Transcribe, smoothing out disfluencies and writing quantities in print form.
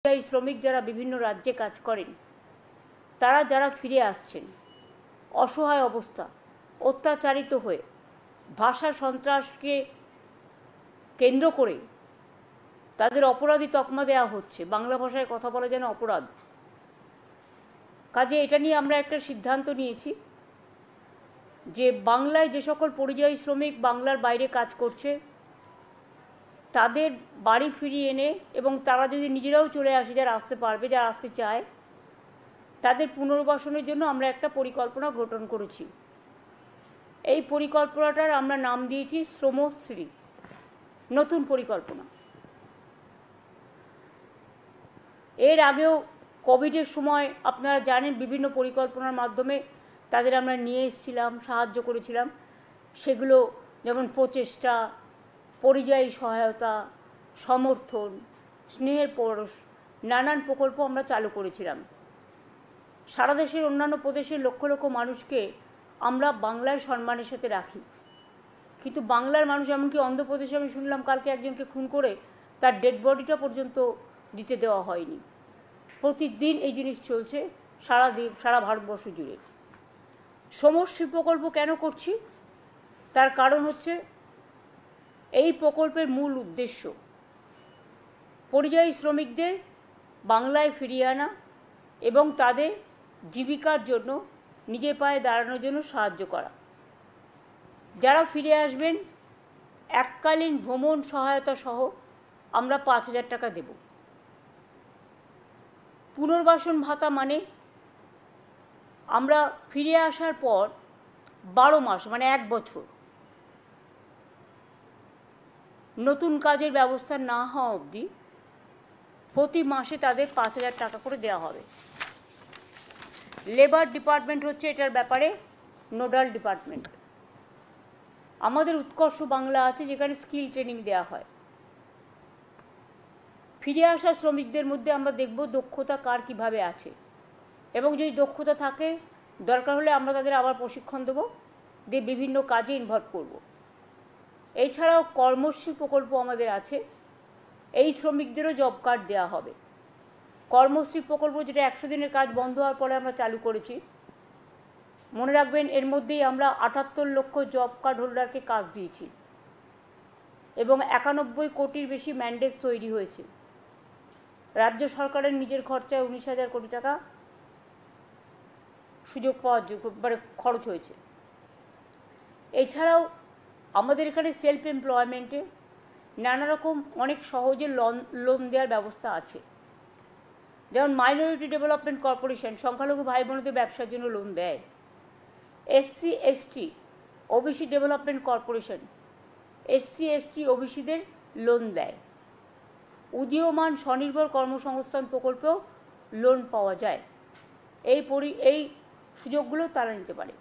এই শ্রমিক যারা বিভিন্ন রাজ্যে কাজ করেন, তারা যারা ফিরে আসছেন অসহায় অবস্থা, অত্যাচারিত হয়ে, ভাষা সন্ত্রাসকে কেন্দ্র করে তাদের অপরাধী তকমা দেওয়া হচ্ছে। বাংলা ভাষায় কথা বলা যেন অপরাধ। কাজে এটা নিয়ে আমরা একটা সিদ্ধান্ত নিয়েছি যে বাংলায় যে সকল পরিযায়ী শ্রমিক বাংলার বাইরে কাজ করছে তাদের বাড়ি ফিরিয়ে এনে এবং তারা যদি নিজেরাও চলে আসে, যারা আসতে পারবে, যারা আসতে চায়, তাদের পুনর্বাসনের জন্য আমরা একটা পরিকল্পনা গঠন করেছি। এই পরিকল্পনাটার আমরা নাম দিয়েছি শ্রমশ্রী, নতুন পরিকল্পনা। এর আগেও কোভিডের সময় আপনারা জানেন বিভিন্ন পরিকল্পনার মাধ্যমে তাদের আমরা নিয়ে এসেছিলাম, সাহায্য করেছিলাম। সেগুলো যেমন প্রচেষ্টা, পরিযায়ী সহায়তা, সমর্থন, স্নেহের পরশ, নানান প্রকল্প আমরা চালু করেছিলাম। সারা দেশের অন্যান্য প্রদেশের লক্ষ লক্ষ মানুষকে আমরা বাংলার সম্মানের সাথে রাখি, কিন্তু বাংলার মানুষ, এমনকি অন্ধ্রপ্রদেশে আমি শুনলাম কালকে একজনকে খুন করে তার ডেড বডিটা পর্যন্ত দিতে দেওয়া হয়নি। প্রতিদিন এই জিনিস চলছে সারা ভারতবর্ষ জুড়ে। শ্রমশ্রী প্রকল্প কেন করছি? তার কারণ হচ্ছে এই প্রকল্পের মূল উদ্দেশ্য পরিযায়ী শ্রমিকদের বাংলায় ফিরিয়ে আনা এবং তাদের জীবিকার জন্য, নিজের পায়ে দাঁড়ানোর জন্য সাহায্য করা। যারা ফিরে আসবেন এককালীন ভ্রমণ সহায়তা সহ আমরা 5,000 টাকা দেব। পুনর্বাসন ভাতা মানে আমরা ফিরে আসার পর 12 মাস মানে 1 বছর নতুন কাজের ব্যবস্থা না হওয়া অবধি প্রতি মাসে তাদের 5,000 টাকা করে দেওয়া হবে। লেবার ডিপার্টমেন্ট হচ্ছে এটার ব্যাপারে নোডাল ডিপার্টমেন্ট। আমাদের উৎকর্ষ বাংলা আছে যেখানে স্কিল ট্রেনিং দেওয়া হয়। ফিরে আসা শ্রমিকদের মধ্যে আমরা দেখব দক্ষতা কার কীভাবে আছে, এবং যদি দক্ষতা থাকে দরকার হলে আমরা তাদের আবার প্রশিক্ষণ দেবো, দিয়ে বিভিন্ন কাজে ইনভলভ করব। এছাড়াও কর্মশ্রী প্রকল্প আমাদের আছে, এই শ্রমিকদেরও জব কার্ড দেওয়া হবে। কর্মশ্রী প্রকল্প যেটা 100 দিনের কাজ বন্ধ হওয়ার পরে আমরা চালু করেছি। মনে রাখবেন এর মধ্যেই আমরা 78 লক্ষ জব কার্ড হোল্ডারকে কাজ দিয়েছি এবং 91 কোটির বেশি ম্যান্ডেট তৈরি হয়েছে। রাজ্য সরকারের নিজের খরচায় 19,000 কোটি টাকা সুযোগ পাওয়ার মানে খরচ হয়েছে। এছাড়াও আমাদের এখানে সেলফ এমপ্লয়মেন্টে নানা রকম অনেক সহজে লোন দেওয়ার ব্যবস্থা আছে। যেমন মাইনরিটি ডেভেলপমেন্ট কর্পোরেশন সংখ্যালঘু ভাই বোনদের ব্যবসার জন্য লোন দেয়। SC ST OBC development corporation SC ST OBCদের লোন দেয়। উদীয়মান স্বনির্ভর কর্মসংস্থান প্রকল্পেও লোন পাওয়া যায়। এই সুযোগগুলো তারা নিতে পারে।